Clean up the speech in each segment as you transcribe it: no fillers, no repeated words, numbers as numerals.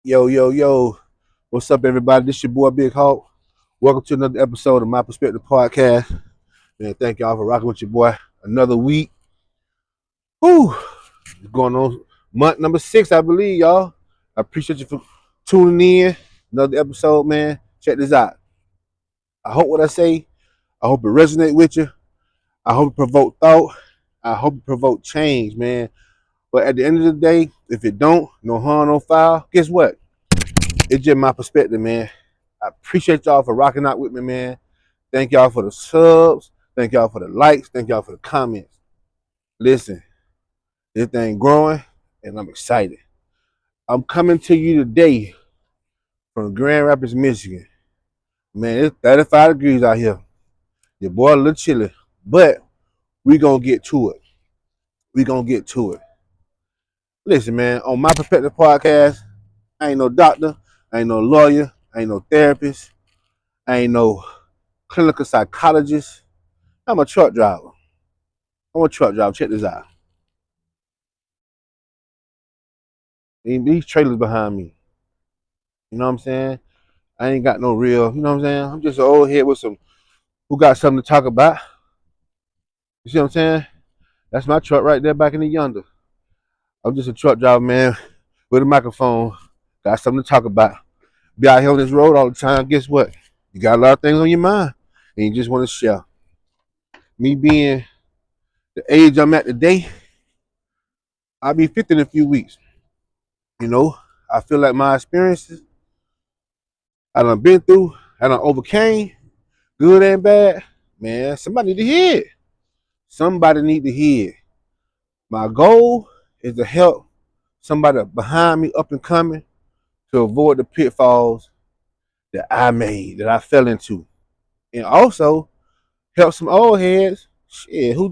Yo, yo, yo. What's up, everybody? This your boy Big Hawk. Welcome to another episode of My Perspective Podcast. Man, thank y'all for rocking with your boy. Another week. Whew. Going on month number 6, I believe, y'all. I appreciate you for tuning in. Another episode, man. Check this out. I hope what I say, I hope it resonate with you. I hope it provoke thought. I hope it provoke change, man. But at the end of the day, if it don't, no harm, no foul, guess what? It's just my perspective, man. I appreciate y'all for rocking out with me, man. Thank y'all for the subs. Thank y'all for the likes. Thank y'all for the comments. Listen, this thing growing, and I'm excited. I'm coming to you today from Grand Rapids, Michigan. Man, it's 35 degrees out here. Your boy a little chilly, but we gonna get to it. We gonna get to it. Listen, man, on my perspective podcast, I ain't no doctor, I ain't no lawyer, I ain't no therapist, I ain't no clinical psychologist. I'm a truck driver. I'm a truck driver. Check this out. These trailers behind me. You know what I'm saying? I ain't got no real, you know what I'm saying? I'm just an old head with some who got something to talk about. You see what I'm saying? That's my truck right there back in the yonder. I'm just a truck driver, man, with a microphone. Got something to talk about. Be out here on this road all the time. Guess what? You got a lot of things on your mind, and you just want to share. Me being the age I'm at today, I'll be 50 in a few weeks. You know, I feel like my experiences I done been through, I done overcame, good and bad. Man, somebody need to hear it. Somebody need to hear it. My goal is to help somebody behind me up and coming to avoid the pitfalls that I made, that I fell into. And also help some old heads, shit, who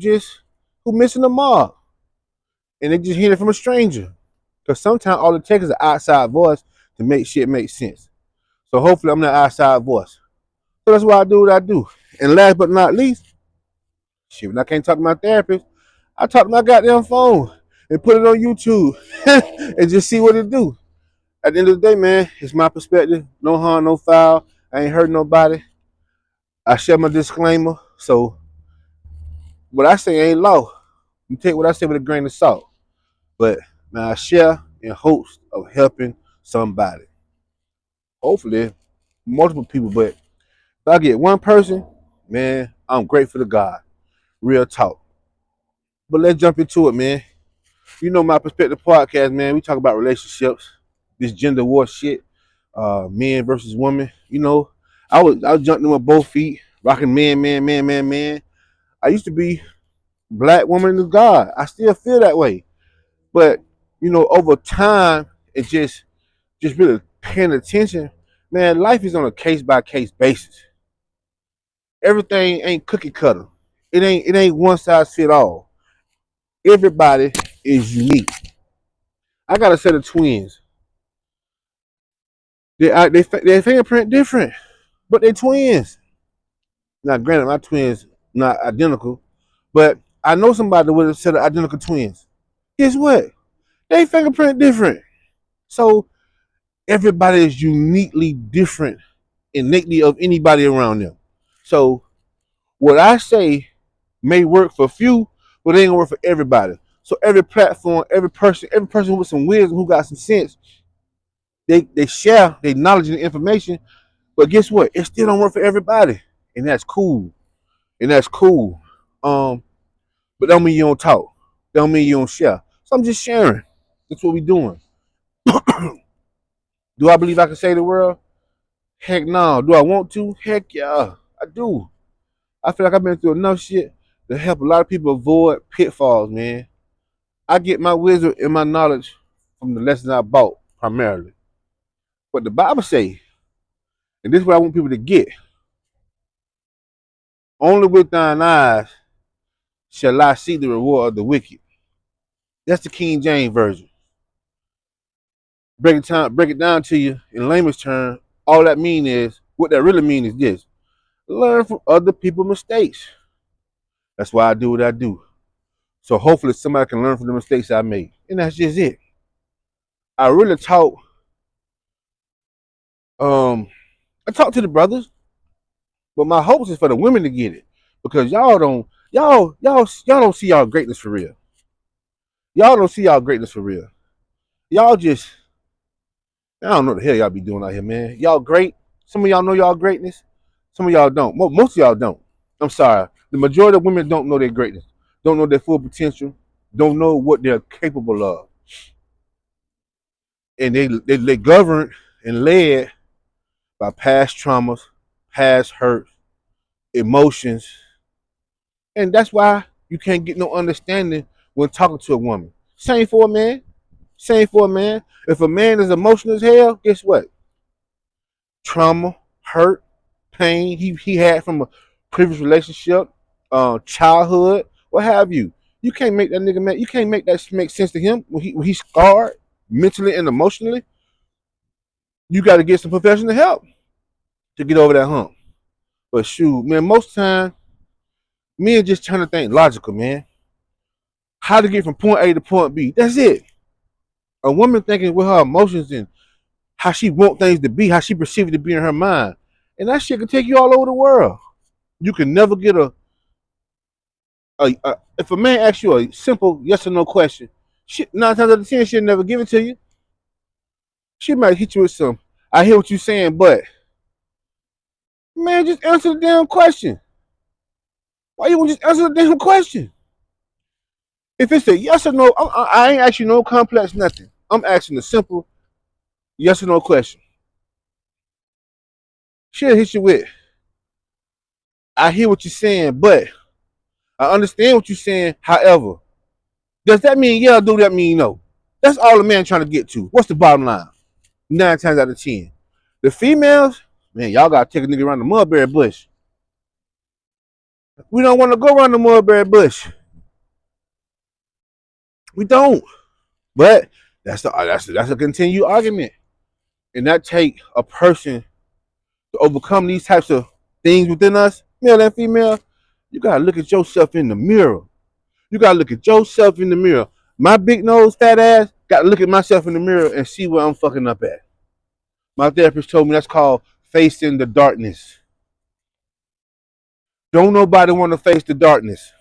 missing the mark. And they just hear it from a stranger. Because sometimes all it takes is an outside voice to make shit make sense. So hopefully I'm that outside voice. So that's why I do what I do. And last but not least, shit, when I can't talk to my therapist, I talk to my goddamn phone and put it on YouTube and just see what it do. At the end of the day, man, it's my perspective. No harm, no foul. I ain't hurt nobody. I share my disclaimer. So what I say ain't law. You take what I say with a grain of salt. But man, I share in hopes of helping somebody. Hopefully, multiple people. But if I get one person, man, I'm grateful to God. Real talk. But let's jump into it, man. You know my perspective podcast, man. We talk about relationships, this gender war shit, men versus women. You know, I was jumping with both feet, rocking man. I used to be black woman is God. I still feel that way. But, you know, over time, it just really paying attention, man, life is on a case by case basis. Everything ain't cookie cutter. It ain't one size fit all. Everybody is unique. I got a set of twins. They fingerprint different, but they twins. Now, granted, my twins not identical, but I know somebody with a set of identical twins. Guess what? They fingerprint different. So everybody is uniquely different innately of anybody around them. So what I say may work for few, but it ain't gonna work for everybody. So every platform, every person with some wisdom who got some sense, they share their knowledge and information. But guess what? It still don't work for everybody, and that's cool. And that's cool. Um, but don't mean you don't talk. Don't mean you don't share. So I'm just sharing. That's what we doing. Do I believe I can save the world? Heck no. Do I want to? Heck yeah, I do. I feel like I've been through enough shit to help a lot of people avoid pitfalls, man. I get my wisdom and my knowledge from the lessons I bought primarily. But the Bible say, and this is what I want people to get: only with thine eyes shall I see the reward of the wicked. That's the King James version. Break it down to you in layman's terms. All that mean is what that really mean is this: learn from other people's mistakes. That's why I do what I do. So hopefully somebody can learn from the mistakes I made, and that's just it. I really talk I talk to the brothers, but my hopes is for the women to get it because y'all don't see y'all greatness for real. Y'all don't see y'all greatness for real. Y'all just I don't know what the hell y'all be doing out here, man. Y'all great. Some of y'all know y'all greatness. Some of y'all don't. Most of y'all don't. I'm sorry. The majority of women don't know their greatness. Don't know their full potential. Don't know what they're capable of. And they governed and led by past traumas, past hurts, emotions, and that's why you can't get no understanding when talking to a woman. Same for a man. Same for a man. If a man is emotional as hell, guess what? Trauma, hurt, pain he had from a previous relationship, childhood, what have you. You can't make that nigga you can't make that make sense to him when he's scarred mentally and emotionally. You got to get some professional help to get over that hump. But shoot, man, most time, men just trying to think logical, man. How to get from point A to point B. That's it. A woman thinking with her emotions and how she want things to be, how she perceive it to be in her mind. And that shit can take you all over the world. You can never get if a man asks you a simple yes or no question, shit, 9 times out of 10, she'll never give it to you. She might hit you with some, I hear what you're saying, but man, just answer the damn question. Why you won't just answer the damn question? If it's a yes or no, I ain't asking no complex nothing. I'm asking a simple yes or no question. She'll hit you with, I hear what you're saying, but I understand what you're saying. However, does that mean yeah or do that mean no? That's all the man trying to get to. What's the bottom line? 9 times out of 10. The females, man, y'all gotta take a nigga around the mulberry bush. We don't want to go around the mulberry bush. We don't. But that's a continued argument. And that take a person to overcome these types of things within us, male and female. You gotta look at yourself in the mirror. You gotta look at yourself in the mirror. My big nose, fat ass, gotta look at myself in the mirror and see where I'm fucking up at. My therapist told me that's called facing the darkness. Don't nobody want to face the darkness.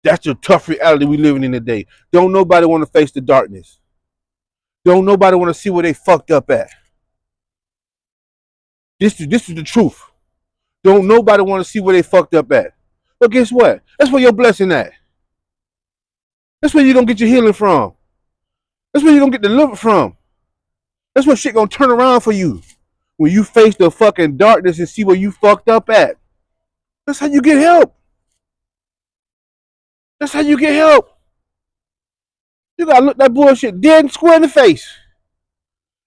That's the tough reality we living in today. Don't nobody want to face the darkness. Don't nobody want to see where they fucked up at. This is the truth. Don't nobody want to see where they fucked up at. But guess what? That's where your blessing at. That's where you're gonna get your healing from. That's where you're gonna get delivered from. That's where shit gonna turn around for you. When you face the fucking darkness and see where you fucked up at. That's how you get help. That's how you get help. You gotta look that bullshit dead and square in the face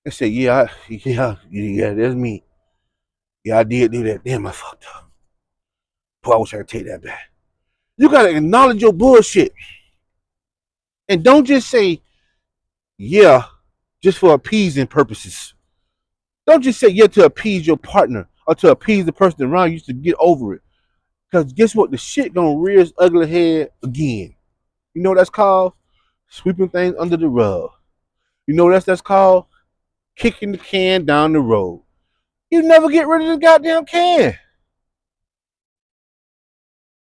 and say, yeah, that's me. Yeah, I did do that. Damn, I fucked up. Boy, I wish I could take that back. You gotta acknowledge your bullshit. And don't just say, yeah, just for appeasing purposes. Don't just say yeah to appease your partner or to appease the person around you to get over it. Because guess what? The shit gonna rear its ugly head again. You know what that's called? Sweeping things under the rug. You know what that's called? Kicking the can down the road. You never get rid of the goddamn can.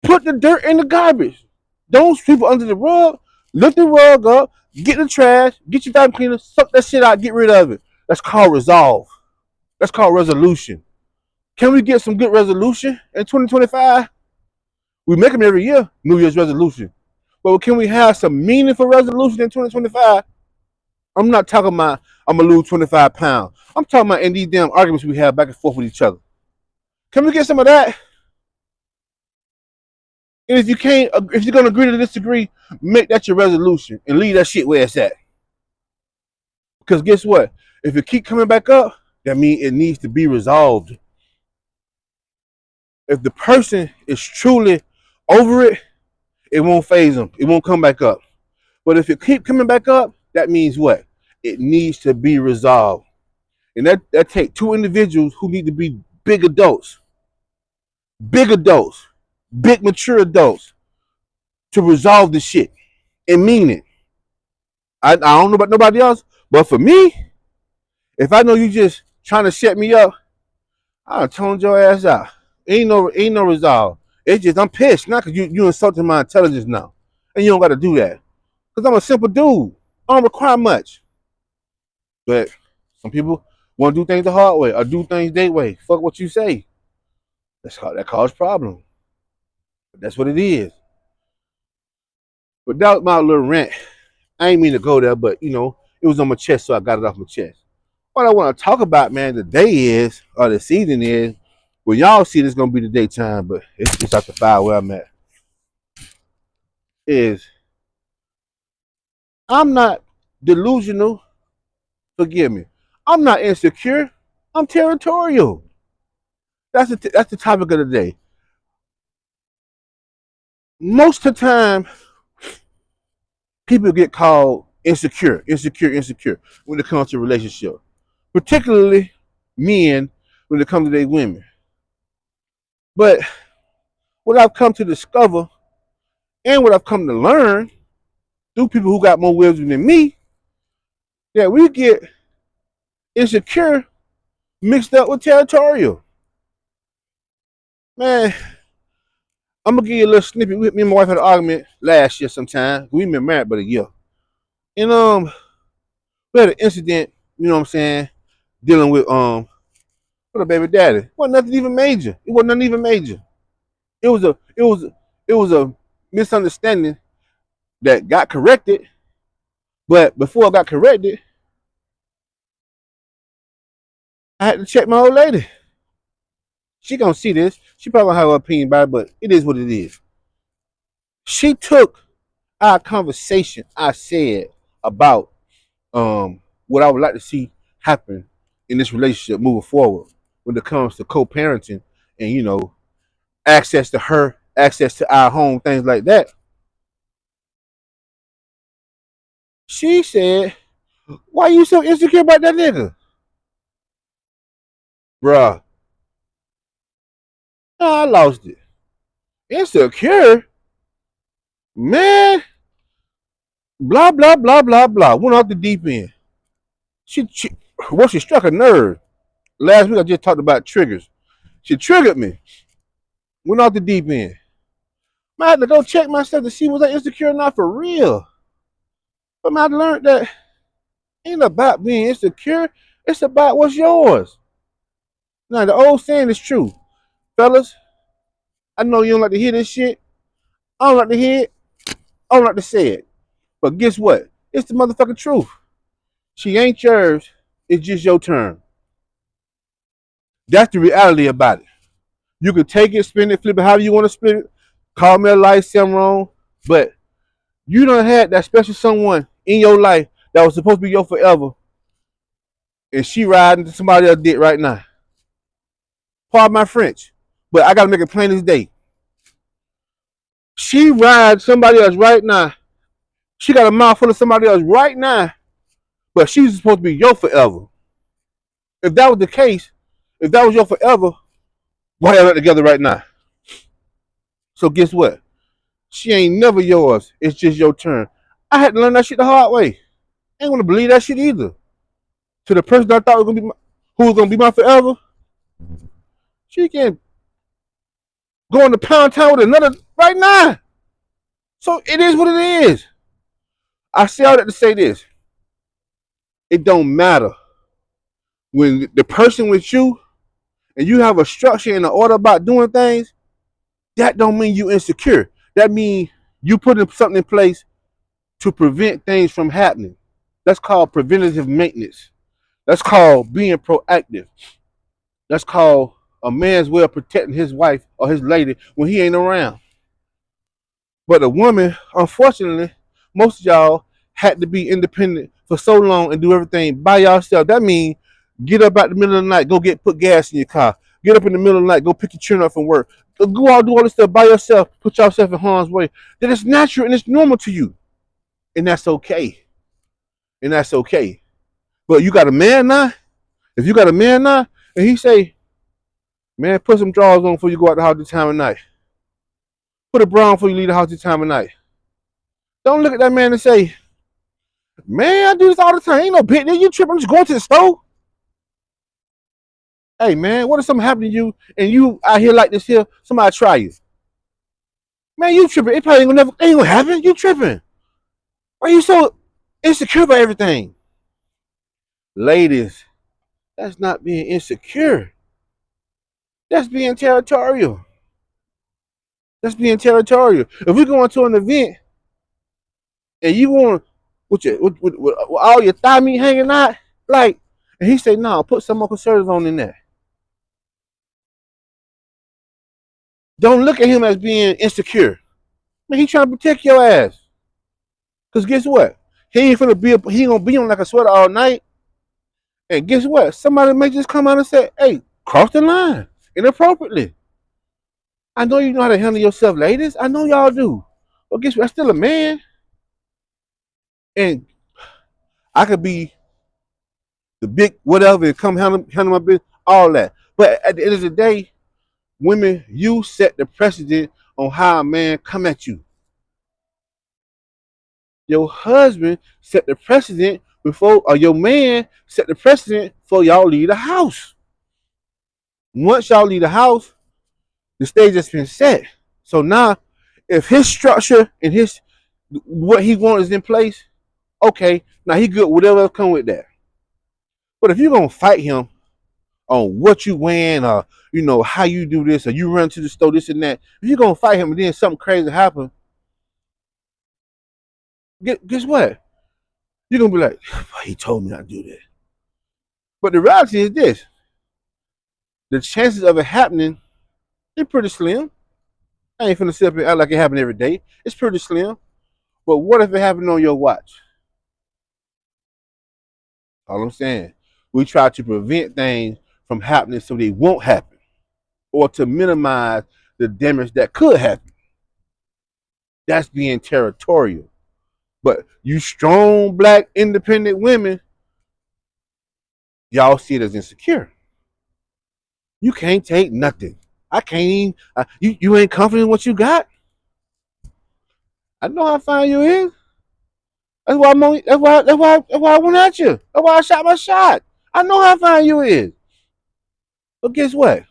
Put the dirt in the garbage. Don't sweep it under the rug. Lift the rug up. Get the trash. Get your vacuum cleaner. Suck that shit out. Get rid of it. That's called resolve. That's called resolution. Can we get some good resolution in 2025? We make them every year, New Year's resolution. But can we have some meaningful resolution in 2025? I'm not talking about I'm going to lose 25 pounds. I'm talking about in these damn arguments we have back and forth with each other. Can we get some of that? And if you're going to agree to disagree, make that your resolution and leave that shit where it's at. Because guess what? If it keep coming back up, that means it needs to be resolved. If the person is truly over it, it won't phase them. It won't come back up. But if it keep coming back up, that means what? It needs to be resolved. And that takes two individuals who need to be big adults, big mature adults to resolve this shit and mean it. I don't know about nobody else, but for me, If I know you just trying to shut me up, I'll tone your ass out. Ain't no resolve. It's just I'm pissed now because you insulting my intelligence now. And you don't gotta do that. Because I'm a simple dude. I don't require much. But some people want to do things the hard way or do things their way. Fuck what you say. That causes problems. That's what it is. But that was my little rant. I ain't mean to go there, but it was on my chest, so I got it off my chest. What I want to talk about, man, the season is, well, y'all see this gonna be the daytime, but it's after 5 where I'm at. Is I'm not delusional. Forgive me. I'm not insecure. I'm territorial. That's the topic of the day. Most of the time, people get called insecure when it comes to relationship, particularly men when it comes to their women. But what I've come to discover and what I've come to learn through people who got more wisdom than me, that we get insecure mixed up with territorial. Man, I'm gonna give you a little snippet. Me and my wife had an argument last year sometime. We've been married but a year. And we had an incident, you know what I'm saying, dealing with a baby daddy. It wasn't nothing even major. It wasn't nothing even major. It was a misunderstanding that got corrected. But before I got corrected, I had to check my old lady. She gonna see this. She probably gonna have her opinion about it, but it is what it is. She took our conversation I said about what I would like to see happen in this relationship moving forward when it comes to co-parenting and access to her, access to our home, things like that. She said, "Why you so insecure about that nigga, bruh?" I lost it. Insecure, man. Blah blah blah blah blah. Went off the deep end. She well, she struck a nerve. Last week I just talked about triggers. She triggered me. Went off the deep end. I had to go check myself to see was I insecure or not for real. But I learned that ain't about being insecure. It's about what's yours. Now the old saying is true, fellas. I know you don't like to hear this shit. I don't like to hear it. I don't like to say it. But guess what? It's the motherfucking truth. She ain't yours. It's just your turn. That's the reality about it. You can take it, spin it, flip it, however you want to spin it. Call me a lie, say I'm wrong. But you done had that special someone in your life that was supposed to be your forever. And she riding to somebody else's dick right now. Pardon my French. But I got to make it plain as day. She rides somebody else right now. She got a mouth full of somebody else right now. But she's supposed to be your forever. If that was the case, if that was your forever, why y'all not together right now? So guess what? She ain't never yours. It's just your turn. I had to learn that shit the hard way. I ain't gonna believe that shit either. To the person that I thought was gonna be who was gonna be my forever, she can go into pound town with another right now. So it is what it is. I say all that to say this. It don't matter. When the person with you and you have a structure and an order about doing things, that don't mean you insecure. That means you putting something in place to prevent things from happening. That's called preventative maintenance. That's called being proactive. That's called a man's way of protecting his wife or his lady when he ain't around. But a woman, unfortunately, most of y'all had to be independent for so long and do everything by yourself. That means get up at the middle of the night, put gas in your car. Get up in the middle of the night, go pick your children up from work. Go out, do all this stuff by yourself, put yourself in harm's way. That it's natural and it's normal to you. And that's okay. And that's okay. But you got a man now? If you got a man now, and he say, man, put some drawers on before you go out the house this time of night. Put a bra on before you leave the house this time of night. Don't look at that man and say, man, I do this all the time. Ain't no big deal. You tripping. I'm just going to the store. Hey man, what if something happened to you and you out here like this here, somebody try you? Man, you tripping. It probably ain't gonna happen. You tripping. Why you so insecure about everything? Ladies, that's not being insecure. That's being territorial. That's being territorial. If we go into an event and you want with all your thigh meat hanging out, like, and he say, "No, put some more conservative on in there." Don't look at him as being insecure. Man, he trying to protect your ass. Cause guess what? He ain't gonna be on like a sweater all night. And guess what? Somebody may just come out and say, "Hey, cross the line inappropriately." I know you know how to handle yourself, ladies. I know y'all do. But guess what? I'm still a man, and I could be the big whatever and come handle my business, all that. But at the end of the day, women, you set the precedent on how a man come at you. Your husband set the precedent before, or your man set the precedent before y'all leave the house. Once y'all leave the house, the stage has been set. So now, if his structure and his what he wants is in place, okay, now he good. Whatever else come with that. But if you're gonna fight him on what you wearing, or how you do this, or you run to the store, this and that, if you're gonna fight him and then something crazy happen, guess what? You're gonna be like, he told me not to do that. But the reality is this: the chances of it happening, they're pretty slim. I ain't finna sit up and act like it happen every day. It's pretty slim. But what if it happened on your watch? All I'm saying, we try to prevent things from happening so they won't happen, or to minimize the damage that could happen. That's being territorial. But you strong, black, independent women, y'all see it as insecure. You can't take nothing. I can't even. You ain't confident in what you got. I know how fine you is. That's why I'm only, that's why I went at you. That's why I shot my shot. I know how fine you is. But guess what?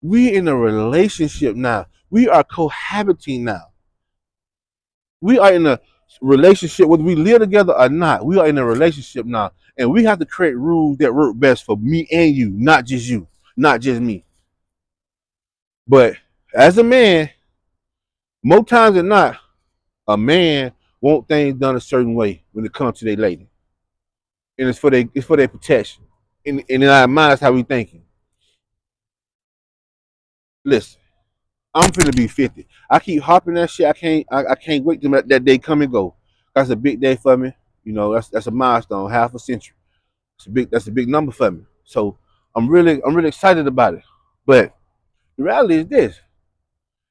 We in a relationship now. We are cohabiting now. We are in a relationship, whether we live together or not. We are in a relationship now, and we have to create rules that work best for me and you, not just me. But as a man, more times than not, a man want things done a certain way when it comes to their lady, and it's for their protection. And in our mind, that's how we thinking. Listen, I'm finna be 50. I keep hopping that shit. I can't wait to let that day come and go. That's a big day for me. That's a milestone, half a century. That's a big number for me. So I'm really excited about it. But the reality is this: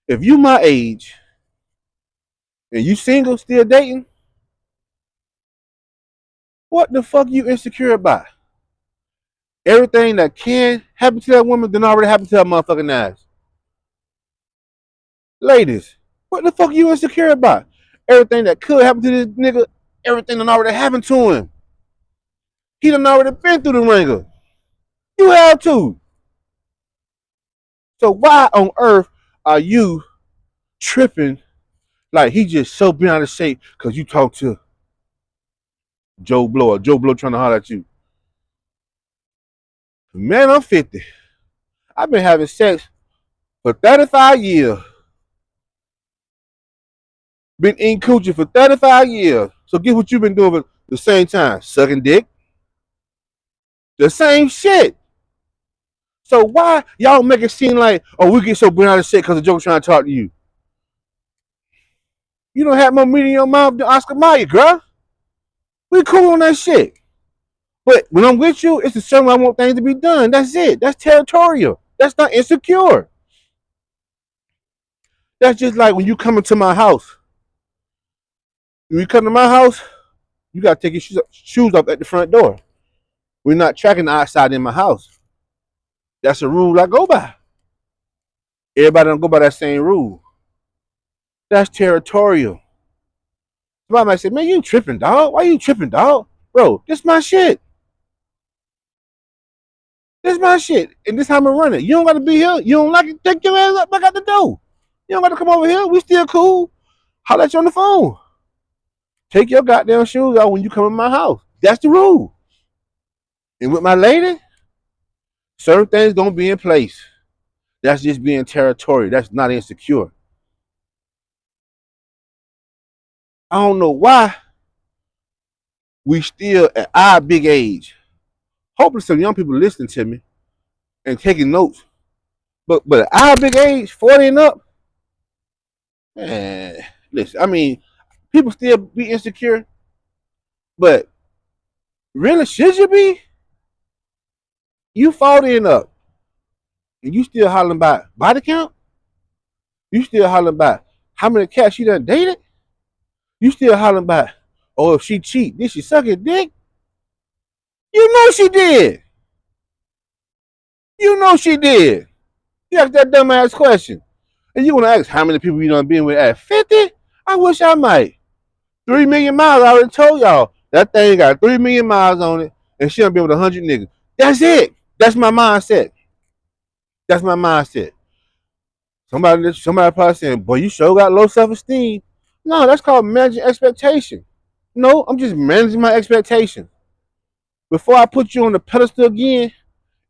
if you my age and you single, still dating, what the fuck you insecure about? Everything that can happen to that woman then already happened to that motherfucking ass. Ladies, what the fuck you insecure about? Everything that could happen to this nigga, everything that already happened to him. He done already been through the ringer. You have too. So why on earth are you tripping like he just so bent out of shape because you talk to Joe Blow, or Joe Blow trying to holler at you? Man, I'm 50. I've been having sex for 35 years. Been eating coochie for 35 years. So guess what you've been doing at the same time? Sucking dick. The same shit. So why y'all make it seem like, oh, we get so bent out of shit because the Joe trying to talk to you? You don't have more meat in your mouth than Oscar Mayer, girl. We cool on that shit. But when I'm with you, it's the certain way I want things to be done. That's it. That's territorial. That's not insecure. That's just like when you come into my house. When you come to my house, you gotta take your shoes off at the front door. We're not tracking the outside in my house. That's a rule I go by. Everybody don't go by that same rule. That's territorial. Somebody might say, man, you tripping, dog. Why you tripping, dog? Bro, this my shit. This my shit, and this how I'm gonna run it. You don't gotta be here. You don't like it, take your ass up back out the door. You don't gotta come over here. We still cool. Holler at you on the phone. Take your goddamn shoes off when you come in my house. That's the rule. And with my lady, certain things gonna be in place. That's just being territorial. That's not insecure. I don't know why we still at our big age. Hopefully some young people listening to me and taking notes. But at our big age, 40 and up, man, listen, I mean, people still be insecure, but really, should you be? You 40 and up, and you still hollering about body count? You still hollering about how many cats you done dated? You still hollering about, oh, if she cheat, did she suck his dick? You know she did. You know she did. You ask that dumbass question. And you want to ask how many people you done been with at 50? I wish I might. 3 million miles, I already told y'all. That thing got 3 million miles on it, and she done been with 100 niggas. That's it. That's my mindset. That's my mindset. Somebody probably saying, boy, you sure got low self-esteem. No, that's called managing expectation. No, I'm just managing my expectation. Before I put you on the pedestal again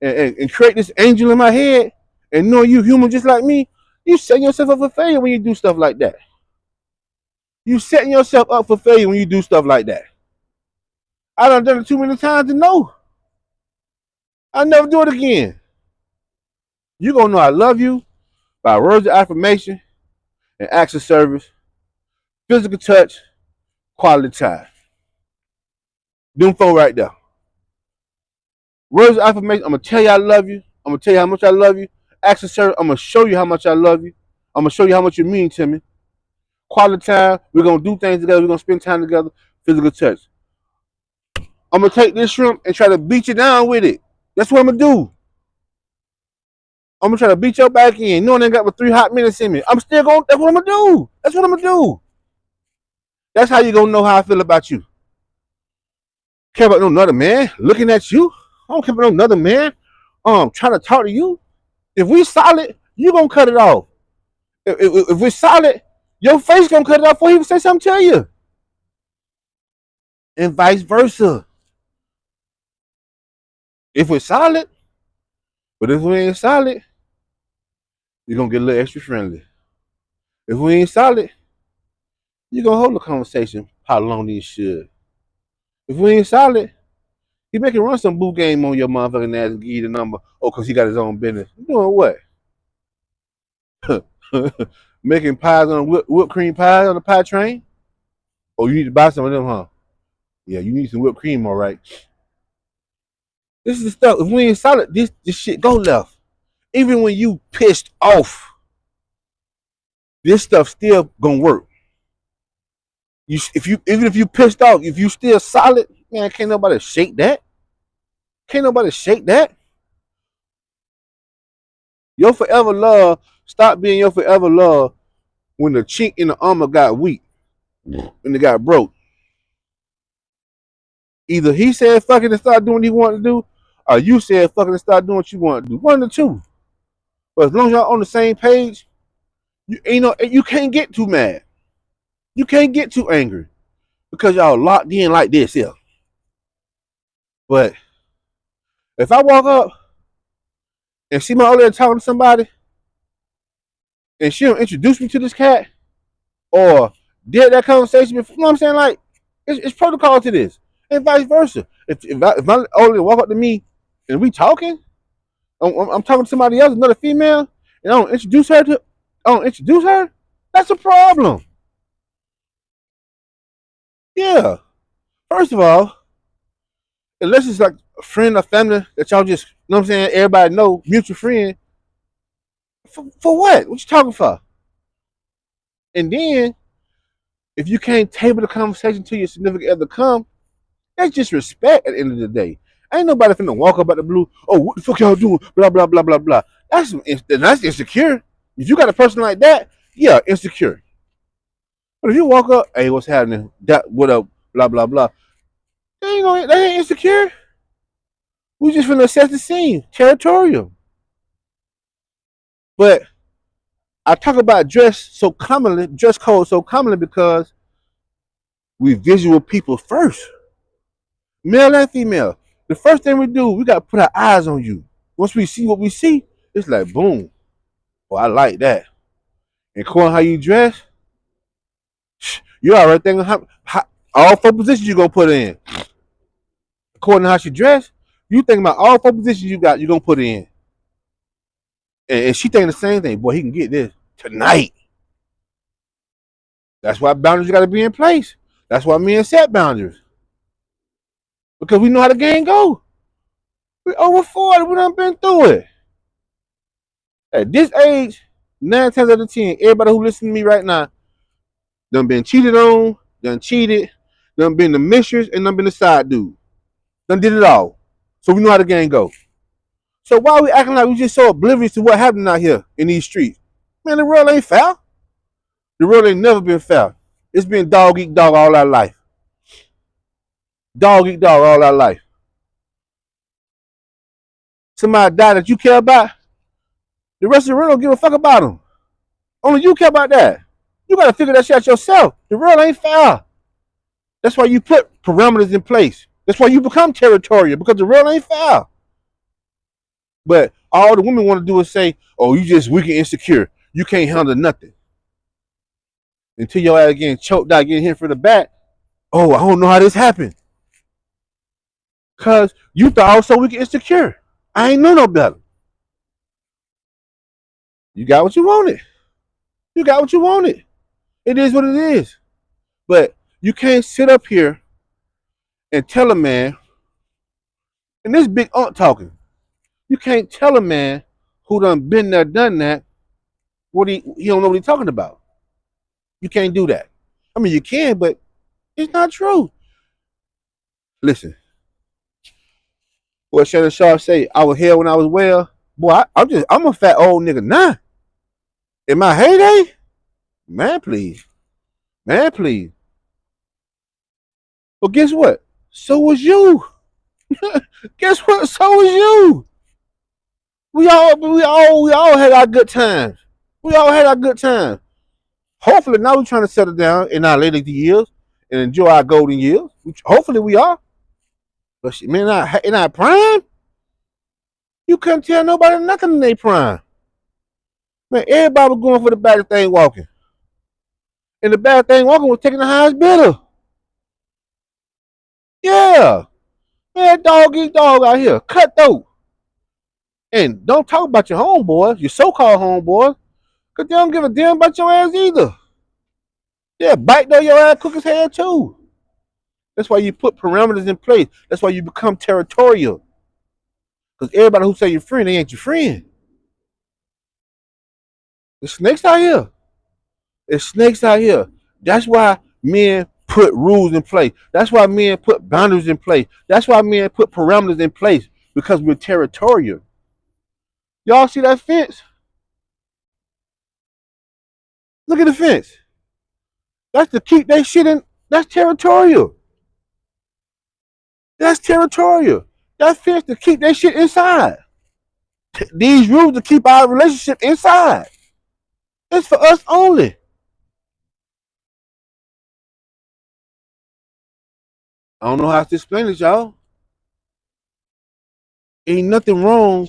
and create this angel in my head and know you human just like me, you setting yourself up for failure when you do stuff like that. You setting yourself up for failure when you do stuff like that. I done it too many times to know. I'll never do it again. You gonna know I love you by words of affirmation and acts of service, physical touch, quality time. Them four right there. Words of affirmation, I'm gonna tell you I love you. I'm gonna tell you how much I love you. Acts of service, I'm gonna show you how much I love you. I'm gonna show you how much you mean to me. Quality time, we're gonna do things together, we're gonna spend time together, physical touch. I'm gonna take this shrimp and try to beat you down with it. That's what I'm gonna do. I'm gonna try to beat your back in. Knowing they got with 3 hot minutes in me. I'm still going, that's what I'm gonna do. That's what I'm gonna do. That's how you gonna know how I feel about you. Care about no another man looking at you. I don't care about no another man trying to talk to you. If we solid, you gonna cut it off. If we're solid, your face gonna cut it off before he even say something to you. And vice versa. If we're solid, but if we ain't solid, you're gonna get a little extra friendly. If we ain't solid, you're gonna hold the conversation how long you should. If we ain't solid, he making run some boot game on your motherfucking ass and give you the number. Oh, cause he got his own business. You doing what? Making pies on whipped cream pies on the pie train? Oh, you need to buy some of them, huh? Yeah, you need some whipped cream, all right. This is the stuff. If we ain't solid, this shit go left. Even when you pissed off, this stuff still gonna work. Even if you pissed off, if you still solid, man, can't nobody shake that. Can't nobody shake that. Your forever love stop being your forever love when the chink in the armor got weak, when it got broke. Either he said fucking and start doing what he wanted to do, or you said fucking and start doing what you want to do. One of the two. But as long as y'all on the same page, you can't get too mad. You can't get too angry because y'all locked in like this here. But if I walk up and see my old lady talking to somebody and she don't introduce me to this cat or did that conversation before, you know what I'm saying? Like, it's protocol to this. And vice versa. If my old lady walk up to me and we talking, I'm talking to somebody else, another female, and I don't introduce her, that's a problem. Yeah. First of all, unless it's like a friend or family that y'all just, you know what I'm saying, everybody know, mutual friend, for what? What you talking for? And then, if you can't table the conversation till your significant other come, that's just respect at the end of the day. Ain't nobody finna walk up out the blue, oh, what the fuck y'all doing? Blah, blah, blah, blah, blah. That's insecure. If you got a person like that, yeah, insecure. But if you walk up, hey, what's happening? That, what up? Blah, blah, blah. They ain't insecure. We just finna assess the scene. Territorial. But I talk about dress code so commonly because we visual people first. Male and female. The first thing we do, we gotta put our eyes on you. Once we see what we see, it's like boom. Oh, I like that. And according how you dress, you already thinking how all four positions you gonna put in. According to how she dressed, you think about all four positions you gonna put in. And she thinking the same thing. Boy, he can get this tonight. That's why boundaries gotta be in place. That's why men set boundaries. Because we know how the game go. We over 40, we done been through it. At this age, 9 times out of 10, everybody who listens to me right now, done been cheated on, done cheated, done been the mistress, and done been the side dude. Done did it all. So we know how the game go. So why are we acting like we just so oblivious to what happening out here in these streets? Man, the world ain't fair. The world ain't never been fair. It's been dog eat dog all our life. Dog eat dog all our life. Somebody die that you care about, the rest of the world don't give a fuck about them. Only you care about that. You gotta figure that shit out yourself. The world ain't fair. That's why you put parameters in place. That's why you become territorial, because the world ain't fair. But all the women want to do is say, oh, you just weak and insecure. You can't handle nothing. Until your ass getting choked out, getting hit from the back. Oh, I don't know how this happened. Because you thought I was so weak and insecure. I ain't know no better. You got what you wanted. You got what you wanted. It is what it is. But you can't sit up here and tell a man, and this big aunt talking, you can't tell a man who done been there, done that, what he don't know what he's talking about. You can't do that. I mean, you can, but it's not true. Listen, what Shannon Sharp say, I was here when I was well. Boy, I'm a fat old nigga now. In my heyday, man, please. Man, please. But guess what? So was you. Guess what? So was you. We all had our good times. We all had our good times. Hopefully now we're trying to settle down in our later years and enjoy our golden years. Hopefully we are. But shit, man, in our prime, you couldn't tell nobody nothing in their prime. Man, everybody was going for the baddest thing walking. And the bad thing walking was taking the highest bidder. Yeah. Man, dog eat dog out here. Cutthroat. And don't talk about your homeboys, your so-called homeboys, because they don't give a damn about your ass either. Yeah, bite though your ass, cook his head too. That's why you put parameters in place. That's why you become territorial. Because everybody who say you're friend, they ain't your friend. There's snakes out here. There's snakes out here. That's why men put rules in place. That's why men put boundaries in place. That's why men put parameters in place, because we're territorial. Y'all see that fence? Look at the fence. That's to keep that shit in. That's territorial. That's territorial. That fence to keep that shit inside. These rules to keep our relationship inside. It's for us only. I don't know how to explain it, y'all. Ain't nothing wrong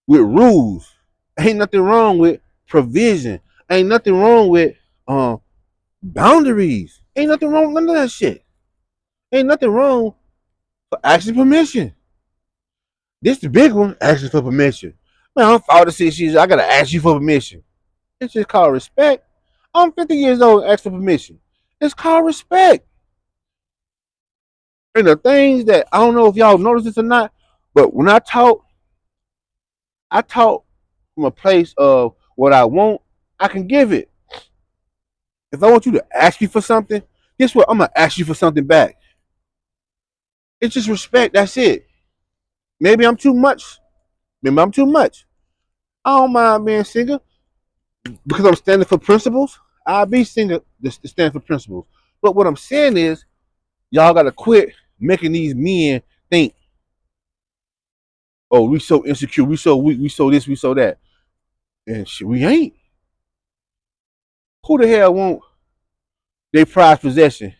with rules. Ain't nothing wrong with provision. Ain't nothing wrong with boundaries. Ain't nothing wrong with none of that shit. Ain't nothing wrong for asking permission. This the big one, asking for permission. Man, I'm 46 years. I gotta ask you for permission. It's just called respect. I'm 50 years old. Ask for permission. It's called respect. And the things that I don't know if y'all notice this or not, but when I talk from a place of what I want. I can give it. If I want you to ask me for something, guess what? I'm gonna ask you for something back. It's just respect. That's it. Maybe I'm too much. Maybe I'm too much. I don't mind being single because I'm standing for principles. I'll be single to stand for principles. But what I'm saying is, y'all gotta quit making these men think Oh, we so insecure, we so weak, we so this, we so that. And shit, we ain't. Who the hell want they prized possession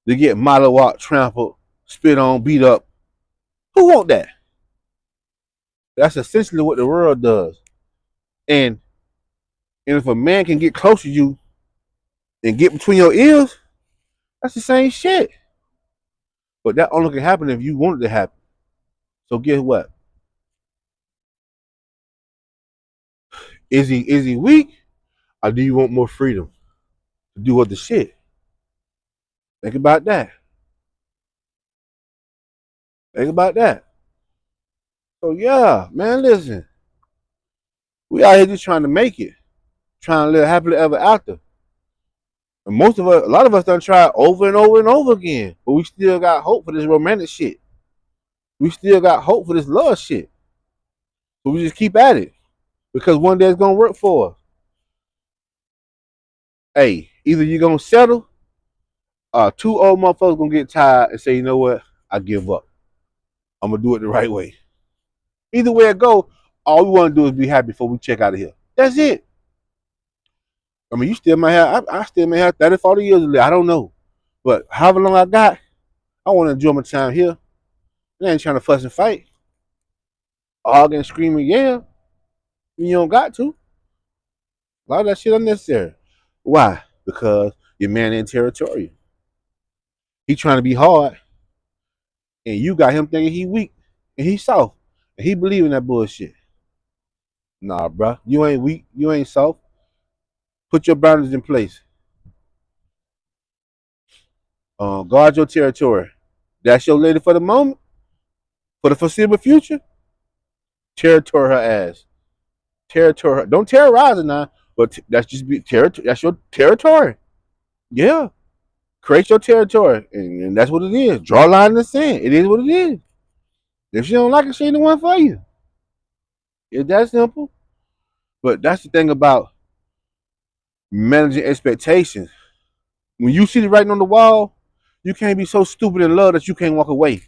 to get mollywopped, trampled, spit on, beat up? Who want that? That's essentially what the world does. And if a man can get close to you and get between your ears, that's the same shit. But that only can happen if you want it to happen. So guess what? Is he weak, or do you want more freedom to do other shit? Think about that. Think about that. So yeah, man, listen. We out here just trying to make it, trying to live happily ever after. And most of us, a lot of us done try over and over and over again, but we still got hope for this romantic shit. We still got hope for this love shit. So we just keep at it because one day it's gonna work for us. Hey, either you're gonna settle, or two old motherfuckers gonna get tired and say, you know what, I give up. I'm gonna do it the right way. Either way it go, all we want to do is be happy before we check out of here. That's it. I mean, you still might have, I still may have 30, 40 years to live. I don't know. But however long I got, I want to enjoy my time here. I ain't trying to fuss and fight. Arguing and screaming, yeah. You don't got to. A lot of that shit unnecessary. Why? Because your man ain't territorial. He trying to be hard, and you got him thinking he weak, and he soft, and he believe in that bullshit. Nah, bro. You ain't weak. You ain't soft. Put your boundaries in place. Guard your territory. That's your lady for the moment. For the foreseeable future, territory her ass. Territory her. Don't terrorize her now, but that's just be territory. That's your territory. Yeah. Create your territory, and that's what it is. Draw a line in the sand. It is what it is. If she don't like it, she ain't the one for you. It's that simple. But that's the thing about managing expectations. When you see the writing on the wall, you can't be so stupid in love that you can't walk away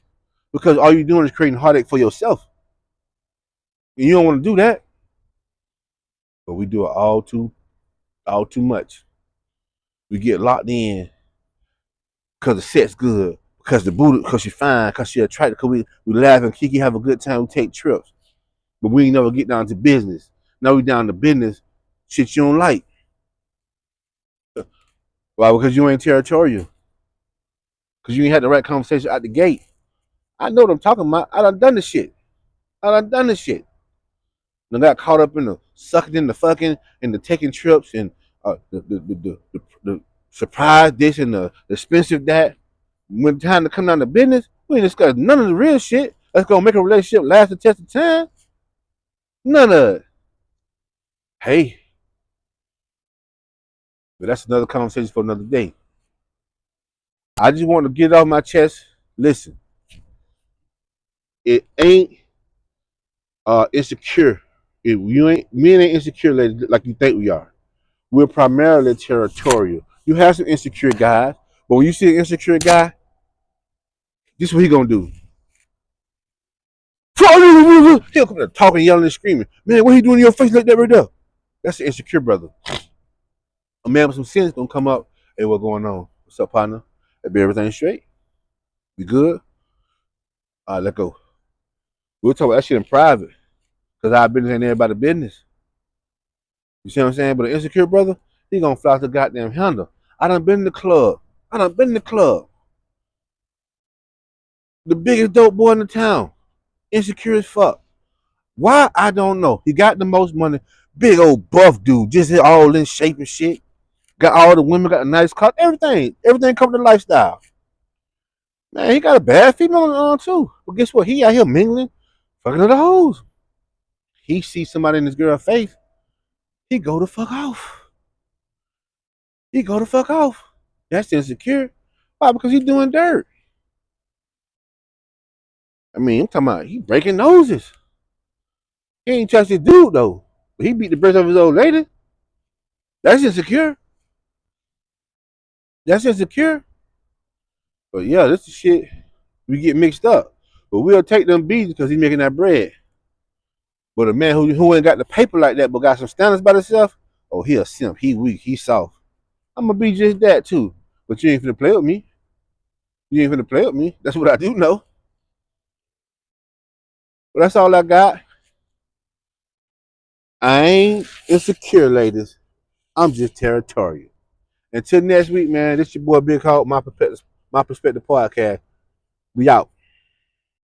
because all you're doing is creating heartache for yourself. And you don't want to do that. But we do it all too much. We get locked in because the set's good, because the booty, because she's fine, because she attractive, because we laugh and kiki, have a good time, we take trips. But we ain't never get down to business. Now we down to business, shit you don't like. Why? Because you ain't territorial. Because you ain't had the right conversation out the gate. I know what I'm talking about. I done this shit. I done this shit. And I got caught up in the sucking in the fucking and the taking trips and the surprise this and the expensive that. When time to come down to business, we ain't discuss none of the real shit that's gonna make a relationship last the test of time. None of it. Hey, but that's another conversation for another day. I just want to get it off my chest. Listen, it ain't insecure. If you ain't men ain't insecure like you think we are. We're primarily territorial. You have some insecure guys, but when you see an insecure guy, this is what he gonna do. He'll come there talking, yelling, and screaming. Man, what he doing in your face like that right there? That's an insecure brother. A man with some sense gonna come up. Hey, what's going on? What's up, partner? Be everything straight? We good? All right, let go. We'll talk about that shit in private. Cause our business ain't everybody's business. You see what I'm saying? But an insecure brother, he gonna fly to the goddamn handle. I done been in the club. The biggest dope boy in the town. Insecure as fuck. Why? I don't know. He got the most money. Big old buff dude. Just all in shape and shit. Got all the women, got a nice car. Everything. Everything come to the lifestyle. Man, he got a bad female on too. But guess what? He out here mingling, fucking other hoes. He sees somebody in his girl's face. He go the fuck off. He go the fuck off. That's insecure. Why? Because he doing dirt. I mean, I'm talking about he breaking noses. He ain't touched his dude though. But he beat the brakes off his old lady. That's insecure. That's insecure. But yeah, this is shit we get mixed up. But we'll take them beats because he's making that bread. But a man who ain't got the paper like that but got some standards by himself, oh, he a simp. He weak. He soft. I'm gonna be just that too. But you ain't finna play with me. You ain't finna play with me. That's what I do know. But that's all I got. I ain't insecure, ladies. I'm just territorial. Until next week, man. This your boy Big Hawk, my perspective podcast. We out.